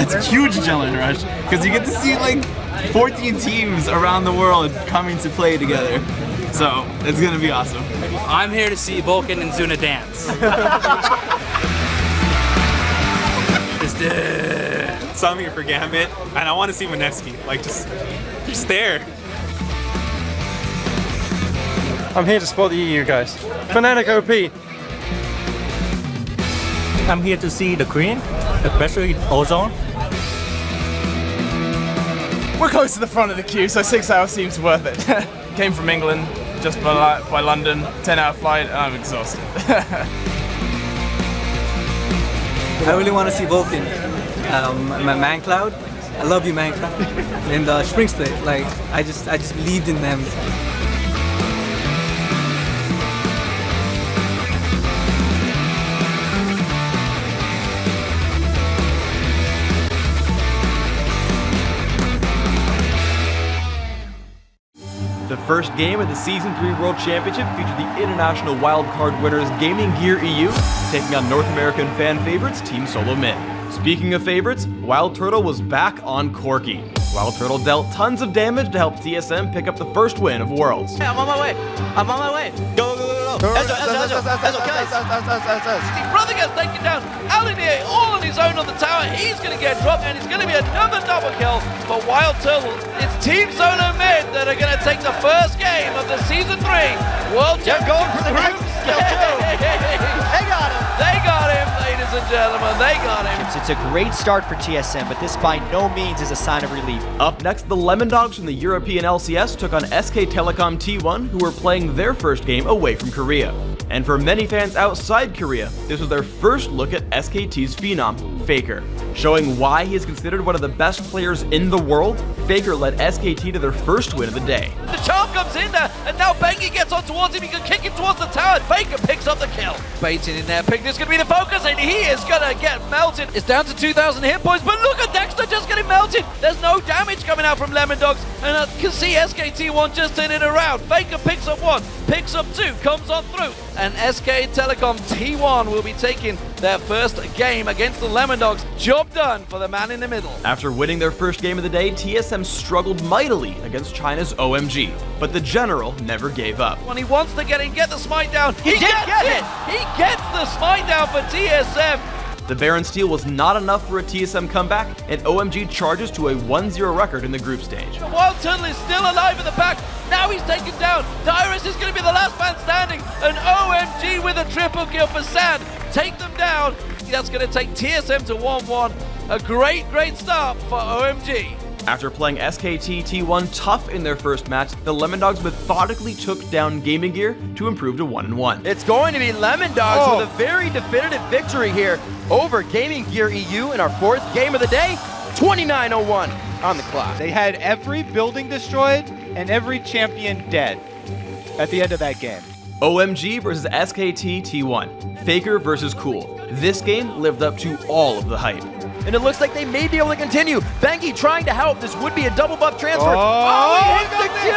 It's a huge adrenaline rush because you get to see like 14 teams around the world coming to play together. So it's gonna be awesome. I'm here to see Vulcan and Zuna dance. So I'm here for Gambit, and I want to see Manevsky, like just there. I'm here to support the EU guys. Fnatic OP. I'm here to see the Queen, especially Ozone. We're close to the front of the queue, so 6 hours seems worth it. Came from England, just by London, 10-hour flight, and I'm exhausted. I really want to see Vulcan, Man Cloud. I love you, Man Cloud. And Spring Split, like I just believed in them. The first game of the Season 3 World Championship featured the international wildcard winners Gaming Gear EU taking on North American fan favorites Team Solo Mid. Speaking of favorites, Wild Turtle was back on Corki. Wild Turtle dealt tons of damage to help TSM pick up the first win of Worlds. Hey, I'm on my way. I'm on my way. Go, go, go, go. Ezzo, kill us. Brother gets taken down. Alinea all on his own on the tower. He's going to get dropped, and it's going to be another double kill for Wild Turtle. It's Team Solo Mid that are going to take the first game of the Season 3 World Championship. Going for the next skill too. They got him. They got him, ladies and gentlemen. They got him. It's a great start for TSM, but this by no means is a sign of relief. Up next, the Lemon Dogs from the European LCS took on SK Telecom T1, who were playing their first game away from Korea. And for many fans outside Korea, this was their first look at SKT's phenom, Faker. Showing why he is considered one of the best players in the world, Faker led SKT to their first win of the day. The charm comes in there, and now Bengi gets on towards him. He can kick him towards the tower. Faker picks up the kill. Baiting in there. Pick is going to be the focus, and he is going to get melted. It's down to 2,000 hit points, but look at Dexter just getting melted. There's no damage coming out from Lemon Dogs, and I can see SKT1 just turn it around. Faker picks up 1, picks up 2, comes on through, and SK Telecom T1 will be taking their first game against the Lemon Dogs. Job done for the man in the middle. After winning their first game of the day, TSM struggled mightily against China's OMG, but the General never gave up. When he wants to get the smite down, he gets it! He gets the smite down for TSM. The Baron steal was not enough for a TSM comeback, and OMG charges to a 1-0 record in the group stage. The Wild Turtle is still alive in the back. Now he's taken down. Dyrus is going to be the last man standing. An OMG with a triple kill for Sand. Take them down. That's going to take TSM to 1-1. A great start for OMG. After playing SKT T1 tough in their first match, the Lemon Dogs methodically took down Gaming Gear to improve to 1-1. It's going to be Lemon Dogs with a very definitive victory here over Gaming Gear EU in our 4th game of the day. 29:01 on the clock. They had every building destroyed and every champion dead at the end of that game. OMG versus SKT T1. Faker versus Cool. This game lived up to all of the hype. And it looks like they may be able to continue. Bengi trying to help. This would be a double buff transfer. Oh, he hits the Q!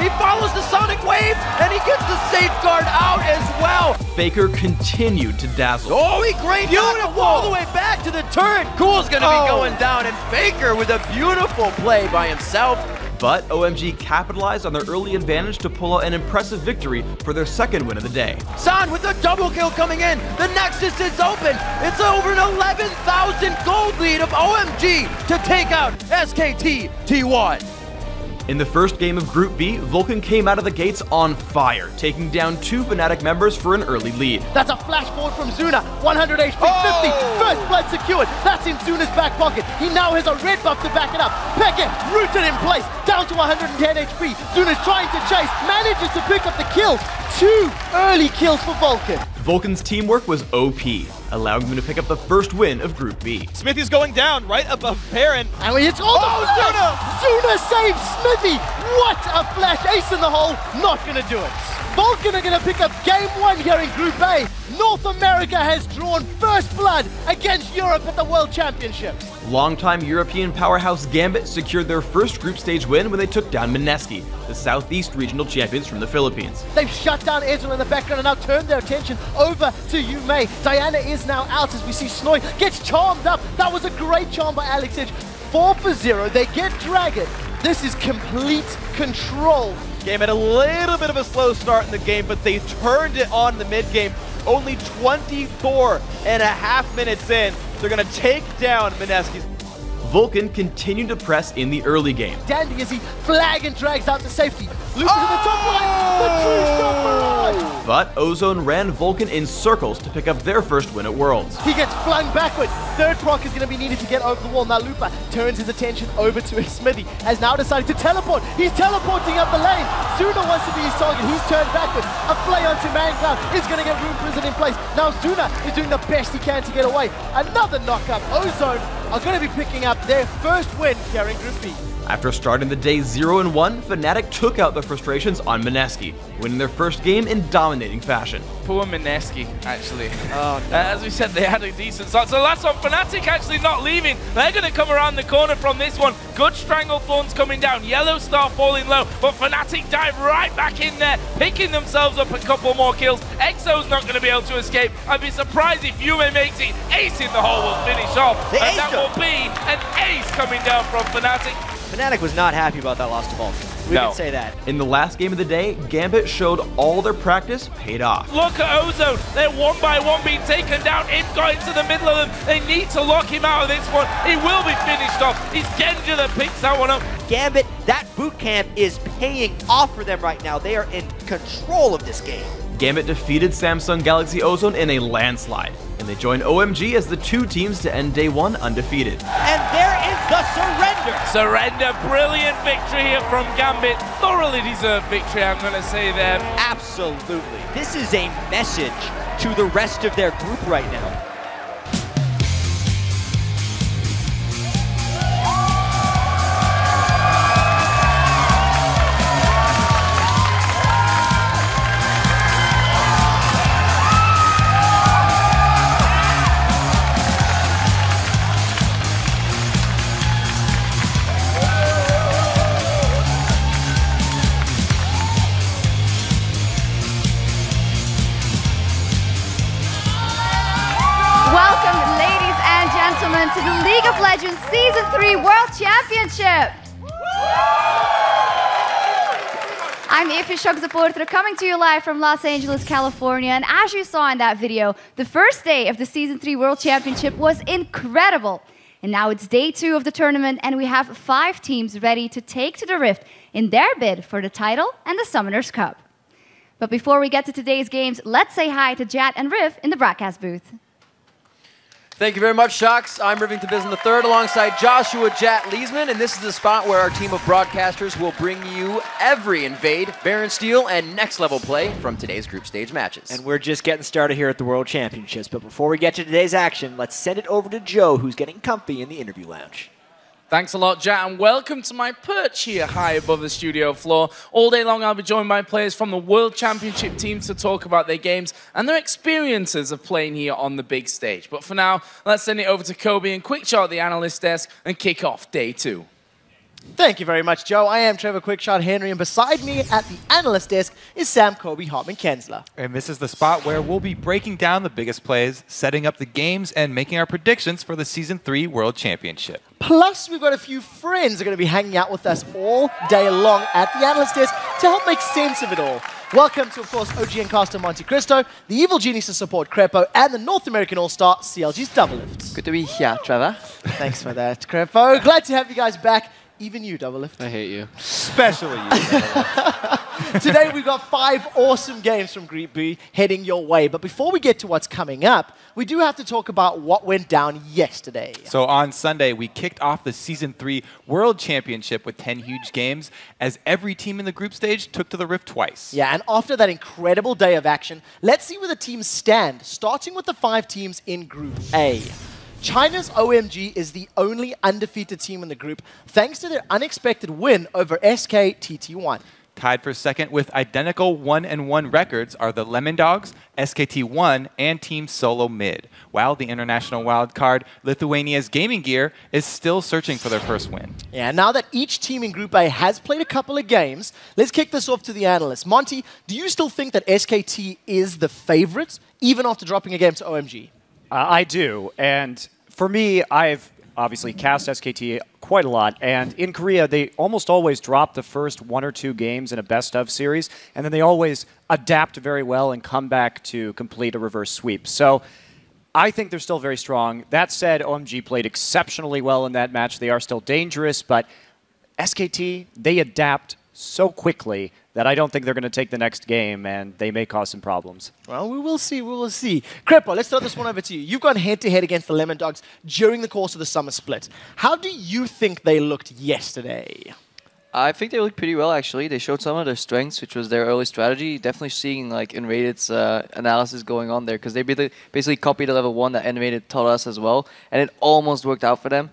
He follows the Sonic Wave, and he gets the safeguard out as well. Faker continued to dazzle. Oh, he grained beautiful all the way back to the turret. Cool's gonna be going down, and Faker with a beautiful play by himself. But OMG capitalized on their early advantage to pull out an impressive victory for their second win of the day. San with the double kill coming in. The Nexus is open. It's over an 11,000 gold lead of OMG to take out SKT T1. In the first game of Group B, Vulcan came out of the gates on fire, taking down 2 Fnatic members for an early lead. That's a flash forward from Zuna, 100 HP, 50, first blood secured. That's in Zuna's back pocket. He now has a red buff to back it up. Peke rooted in place, down to 110 HP. Zuna's trying to chase, manages to pick up the kill. 2 early kills for Vulcan. Vulcan's teamwork was OP, allowing them to pick up the first win of Group B. Smithy's going down right above Baron. And it's all the flash. Zuna saves Smithy. What a flash. Ace in the hole. Not going to do it. Vulcan are going to pick up game 1 here in Group A. North America has drawn first blood against Europe at the World Championships. Longtime European powerhouse Gambit secured their first group stage win when they took down Mineski, the Southeast Regional Champions from the Philippines. They've shut down Ezreal in the background and now turned their attention over to Yume. Diana is now out as we see Snoy gets charmed up. That was a great charm by Alex Edge. 4 for 0. They get Dragon. This is complete control. Game had a little bit of a slow start in the game, but they turned it on in the mid game. Only 24.5 minutes in, they're going to take down Mineski. Vulcan continued to press in the early game. Dandy as he flag and drags out to safety. Loses in the top line. The true shot barrage. But Ozone ran Vulcan in circles to pick up their first win at Worlds. He gets flung backwards. Third proc is going to be needed to get over the wall. Now Lupa turns his attention over to his Smithy. Has now decided to teleport. He's teleporting up the lane. Zuna wants to be his target. He's turned backwards. A play onto Mancloud is going to get Room Prison in place. Now Zuna is doing the best he can to get away. Another knockup. Ozone are going to be picking up their first win here in Group B. After starting the day 0-1, Fnatic took out their frustrations on Mineski, winning their first game in dominating fashion. Poor Mineski, actually. Oh, no. As we said, they had a decent start. So last one, Fnatic actually not leaving. They're going to come around the corner from this one. Good Stranglethorns coming down. Yellow Star falling low, but Fnatic dive right back in there, picking themselves up a couple more kills. EXO's not going to be able to escape. I'd be surprised if Yume makes it. Ace in the hole will finish off. And that will be an ace coming down from Fnatic. Fnatic was not happy about that loss to Vulcan. We can say that. In the last game of the day, Gambit showed all their practice paid off. Look at Ozone. They're one by one being taken down. Imp got into the middle of them. They need to lock him out of this one. He will be finished off. It's Genja that picks that one up. Gambit, that boot camp is paying off for them right now. They are in control of this game. Gambit defeated Samsung Galaxy Ozone in a landslide, and they joined OMG as the 2 teams to end day 1 undefeated. And there is the surrender. Surrender, brilliant victory here from Gambit. Thoroughly deserved victory, I'm going to say there. Absolutely. This is a message to the rest of their group right now. To the League of Legends Season 3 World Championship. I'm Ify Shokzaportra, coming to you live from Los Angeles, California. And as you saw in that video, the first day of the Season 3 World Championship was incredible. And now it's day 2 of the tournament, and we have 5 teams ready to take to the Rift in their bid for the title and the Summoners Cup. But before we get to today's games, let's say hi to Jat and Riv in the broadcast booth. Thank you very much, Shocks. I'm Rivington Bism III alongside Joshua Jat Leesman, and this is the spot where our team of broadcasters will bring you every Invade, Baron Steel, and Next Level play from today's group stage matches. And we're just getting started here at the World Championships, but before we get to today's action, let's send it over to Joe, who's getting comfy in the interview lounge. Thanks a lot, Jat, and welcome to my perch here high above the studio floor. All day long, I'll be joined by players from the World Championship teams to talk about their games and their experiences of playing here on the big stage. But for now, let's send it over to Kobe and Quickshot at the analyst desk and kick off day 2. Thank you very much, Joe. I am Trevor Quickshot Henry, and beside me at the analyst desk is Sam Kobe Hartman-Kensler. And this is the spot where we'll be breaking down the biggest plays, setting up the games, and making our predictions for the Season 3 World Championship. Plus, we've got a few friends that are going to be hanging out with us all day long at the analyst desk to help make sense of it all. Welcome to, of course, OGN Caster Monte Cristo, the Evil Genius to support Crepo, and the North American All-Star CLG's Double Lift. Good to be here, Trevor. Thanks for that, Crepo. Glad to have you guys back. Even you, Double Lift. I hate you. Especially you. Today we've got 5 awesome games from Group B heading your way. But before we get to what's coming up, we do have to talk about what went down yesterday. So on Sunday, we kicked off the Season 3 World Championship with 10 huge games, as every team in the group stage took to the Rift twice. Yeah, and after that incredible day of action, let's see where the teams stand, starting with the 5 teams in Group A. China's OMG is the only undefeated team in the group, thanks to their unexpected win over SK TT1. Tied for second with identical 1-1 records are the Lemon Dogs, SKT1, and Team Solo Mid, while the international wildcard Lithuania's Gaming Gear is still searching for their first win. Yeah, now that each team in Group A has played a couple of games, let's kick this off to the analysts. Monty, do you still think that SKT is the favorite, even after dropping a game to OMG? I do, and for me, I've obviously cast SKT quite a lot, and in Korea, they almost always drop the first 1 or 2 games in a best-of series, and then they always adapt very well and come back to complete a reverse sweep. So I think they're still very strong. That said, OMG played exceptionally well in that match. They are still dangerous, but SKT, they adapt so quickly that I don't think they're going to take the next game, and they may cause some problems. Well, we will see, we will see. Crepo, let's throw this one over to you. You've gone head-to-head against the Lemon Dogs during the course of the summer split. How do you think they looked yesterday? I think they looked pretty well, actually. They showed some of their strengths, which was their early strategy. Definitely seeing like Inrated's analysis going on there, because they basically copied the level 1 that Animated taught us as well, and it almost worked out for them.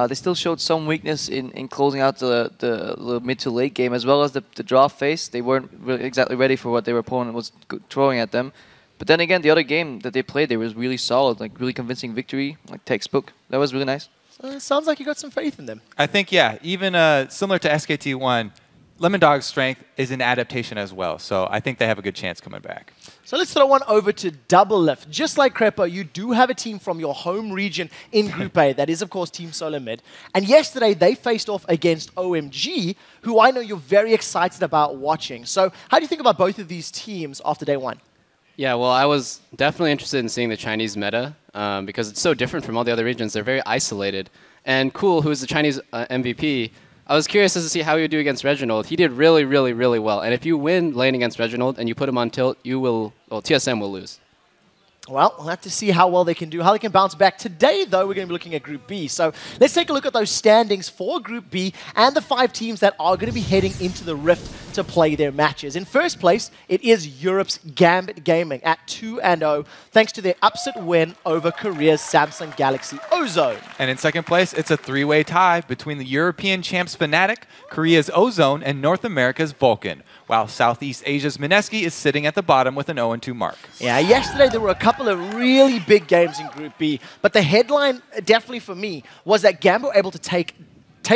They still showed some weakness in closing out the mid to late game, as well as the draft phase. They weren't really exactly ready for what their opponent was throwing at them. But then again, the other game that they played, they was really solid, like really convincing victory, like textbook. That was really nice. So it sounds like you got some faith in them. I think, yeah, even similar to SKT1, Lemon Dog's strength is in adaptation as well. So I think they have a good chance coming back. So let's throw one over to Double Lift. Just like Crepo, you do have a team from your home region in Group A. That is, of course, Team Solo Mid. And yesterday, they faced off against OMG, who I know you're very excited about watching. So how do you think about both of these teams after day one? Yeah, well, I was definitely interested in seeing the Chinese meta because it's so different from all the other regions. They're very isolated. And Cool, who is the Chinese MVP, I was curious as to see how he would do against Reginald. He did really, really, really well. And if you win lane against Reginald and you put him on tilt, you will, well, TSM will lose. Well, we'll have to see how well they can do, how they can bounce back. Today, though, we're going to be looking at Group B. So let's take a look at those standings for Group B and the 5 teams that are going to be heading into the Rift to play their matches. In first place, it is Europe's Gambit Gaming at 2-0, thanks to their upset win over Korea's Samsung Galaxy Ozone. And in second place, it's a 3-way tie between the European champs Fnatic, Korea's Ozone, and North America's Vulcan, while Southeast Asia's Mineski is sitting at the bottom with an 0-2 mark. Yeah, yesterday there were a couple of really big games in Group B, but the headline, definitely for me, was that Gambit were able to take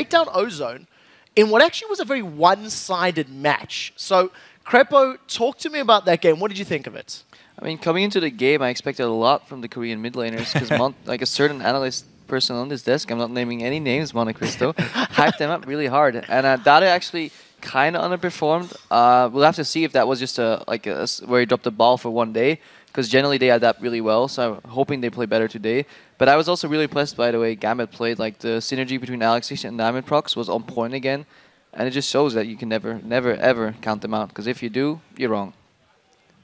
down Ozone in what actually was a very one-sided match. So, Crepo, talk to me about that game. What did you think of it? I mean, coming into the game, I expected a lot from the Korean mid laners, because like a certain analyst person on this desk, I'm not naming any names, Monte Cristo, hyped them up really hard. And Dada actually kind of underperformed. We'll have to see if that was just where he dropped the ball for one day, because generally they adapt really well, so I'm hoping they play better today. But I was also really impressed by the way Gambit played. Like the synergy between Alexis and Diamond Prox was on point again, and it just shows that you can never, ever count them out, because if you do, you're wrong.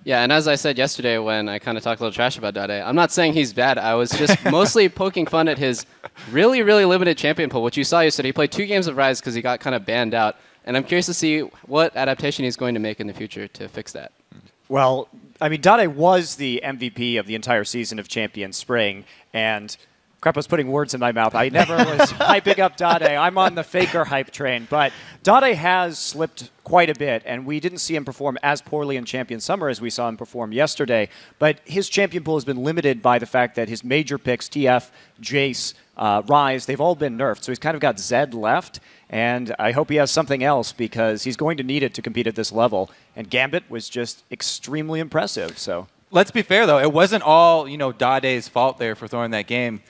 Yeah, and as I said yesterday when I kind of talked a little trash about Dade, I'm not saying he's bad. I was just mostly poking fun at his really, really limited champion pool, which you saw yesterday. He played 2 games of Rise because he got kind of banned out. And I'm curious to see what adaptation he's going to make in the future to fix that. Well, I mean, Dade was the MVP of the entire season of Champion Spring, and Crepo's putting words in my mouth. I never was hyping up Dade. I'm on the faker hype train. But Dade has slipped quite a bit, and we didn't see him perform as poorly in Champion Summer as we saw him perform yesterday. But his champion pool has been limited by the fact that his major picks, TF, Jace, Rise, they've all been nerfed. So he's kind of got Zed left, and I hope he has something else because he's going to need it to compete at this level. And Gambit was just extremely impressive. So let's be fair, though. It wasn't all, Dade's fault there for throwing that game.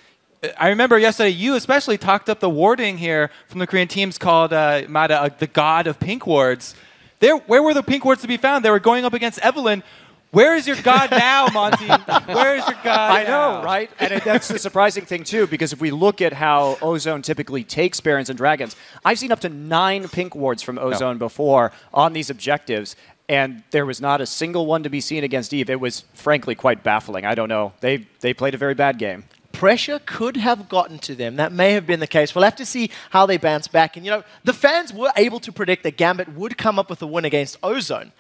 I remember yesterday you especially talked up the warding here from the Korean teams called Mada, the god of pink wards. Where were the pink wards to be found? They were going up against Evelyn. Where is your god now, Monty? Where is your god I know, right? And that's the surprising thing, too, because if we look at how Ozone typically takes Barons and Dragons, I've seen up to 9 pink wards from Ozone before on these objectives, and there was not a single one to be seen against Eve. It was, frankly, quite baffling. I don't know. They played a very bad game. Pressure could have gotten to them. That may have been the case. We'll have to see how they bounce back. And, the fans were able to predict that Gambit would come up with a win against Ozone.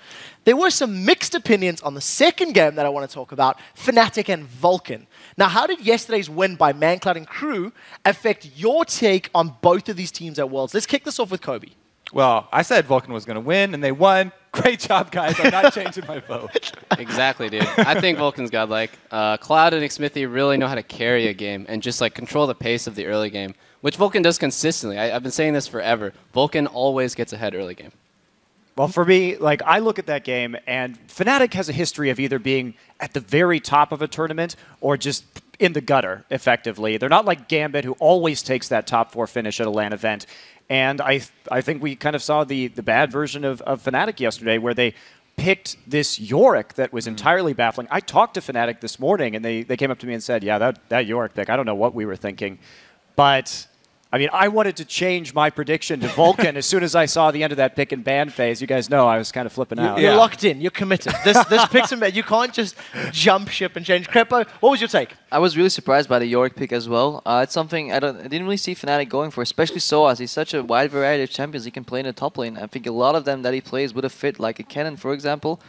There were some mixed opinions on the second game that I want to talk about, Fnatic and Vulcan. Now, how did yesterday's win by ManCloud and Crew affect your take on both of these teams at Worlds? Let's kick this off with Kobe. Well, I said Vulcan was going to win, and they won. Great job, guys. I'm not changing my vote. Exactly, dude. I think Vulcan's godlike. Cloud and Xmithy really know how to carry a game and just like control the pace of the early game, which Vulcan does consistently. I've been saying this forever. Vulcan always gets ahead early game. Well, for me, like I look at that game, and Fnatic has a history of either being at the very top of a tournament or just in the gutter, effectively. They're not like Gambit, who always takes that top 4 finish at a LAN event. And I think we kind of saw the bad version of Fnatic yesterday, where they picked this Yorick that was entirely baffling. I talked to Fnatic this morning, and they came up to me and said, yeah, that Yorick pick, I don't know what we were thinking. But, I mean, I wanted to change my prediction to Vulcan as soon as I saw the end of that pick and ban phase. You guys know I was kind of flipping out. You're locked in. You're committed. This picks and ban. You can't just jump ship and change. Crepo, what was your take? I was really surprised by the Yorick pick as well. It's something I didn't really see Fnatic going for, especially Soaz. He's such a wide variety of champions he can play in the top lane. I think a lot of them that he plays would have fit, like a Kennen, for example.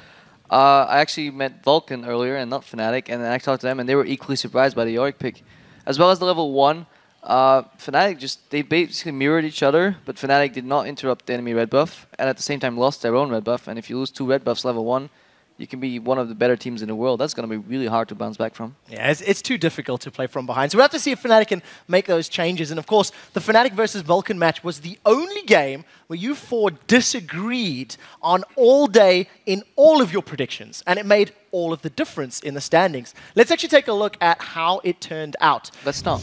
I actually met Vulcan earlier and not Fnatic, and then I talked to them, and they were equally surprised by the Yorick pick. As well as the level 1. Fnatic they basically mirrored each other, but Fnatic did not interrupt the enemy red buff, and at the same time lost their own red buff. And if you lose 2 red buffs level 1, you can be one of the better teams in the world. That's going to be really hard to bounce back from. Yeah, it's too difficult to play from behind. So we'll have to see if Fnatic can make those changes. And of course, the Fnatic versus Vulcan match was the only game where you 4 disagreed on all day in all of your predictions. And it made all of the difference in the standings. Let's actually take a look at how it turned out. Let's not.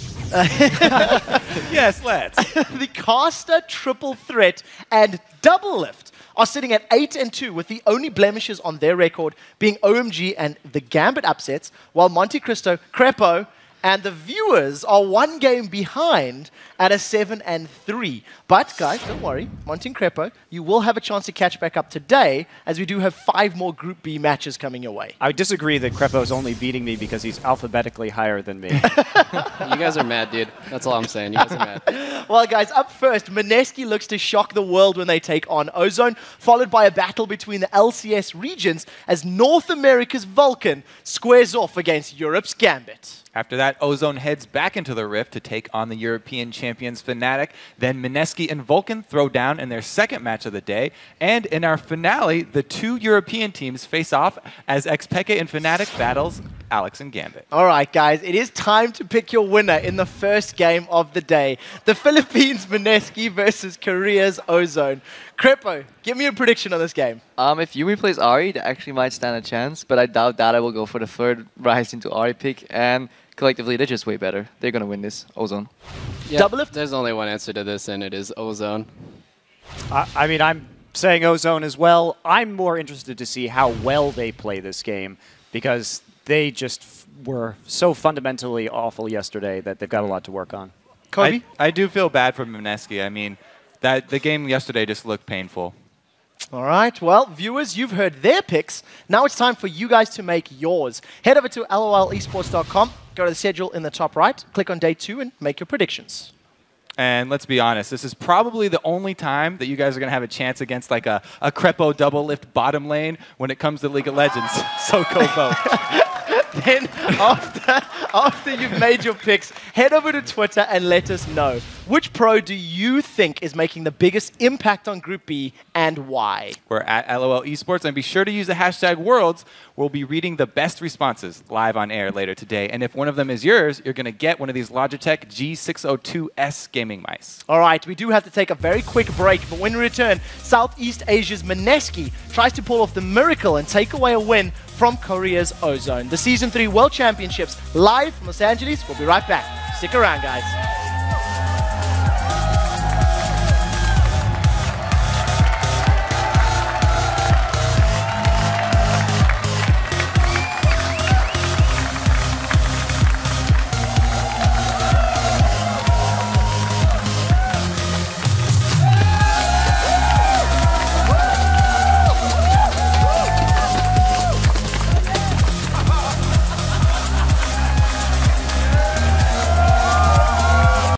Yes, let's. The Caster, Triple Threat, and Double Lift are sitting at 8-2, with the only blemishes on their record being OMG and the Gambit upsets, while Monte Cristo, Crepo, and the viewers are 1 game behind at a 7-3. But guys, don't worry, Monte and Crepo, you will have a chance to catch back up today, as we do have 5 more Group B matches coming your way. I disagree that Crepo's only beating me because he's alphabetically higher than me. You guys are mad, dude. That's all I'm saying. You guys are mad. Well, guys, up first, Mineski looks to shock the world when they take on Ozone, followed by a battle between the LCS regions as North America's Vulcan squares off against Europe's Gambit. After that, Ozone heads back into the Rift to take on the European champions Fnatic. Then Mineski and Vulcan throw down in their second match of the day. And in our finale, the 2 European teams face off as Xpeke and Fnatic battles Alex and Gambit. All right, guys, it is time to pick your winner in the first game of the day. The Philippines Mineski versus Korea's Ozone. Crepo, give me a prediction on this game. If Yumi plays Ahri, they actually might stand a chance, but I doubt that I will go for the third Rise into Ahri pick, and collectively, they're just way better. They're going to win this. Ozone. Yeah, Double Lift? There's only one answer to this, and it is Ozone. I mean, I'm saying Ozone as well. I'm more interested to see how well they play this game, because they just were so fundamentally awful yesterday that they've got a lot to work on. Kobe? I do feel bad for Mineski. I mean, the game yesterday just looked painful. All right, well, viewers, you've heard their picks. Now it's time for you guys to make yours. Head over to lolesports.com, go to the schedule in the top right, click on day 2, and make your predictions. And let's be honest, this is probably the only time that you guys are going to have a chance against like a Crepo double lift bottom lane when it comes to League of Legends. So go vote. Then, after you've made your picks, head over to Twitter and let us know. Which pro do you think is making the biggest impact on Group B, and why? We're at LOL Esports, and be sure to use the hashtag Worlds. We'll be reading the best responses live on air later today. And if one of them is yours, you're going to get one of these Logitech G602S gaming mice. All right, we do have to take a very quick break, but when we return, Southeast Asia's Mineski tries to pull off the miracle and take away a win from Korea's Ozone. The Season 3 World Championships live from Los Angeles. We'll be right back. Stick around, guys.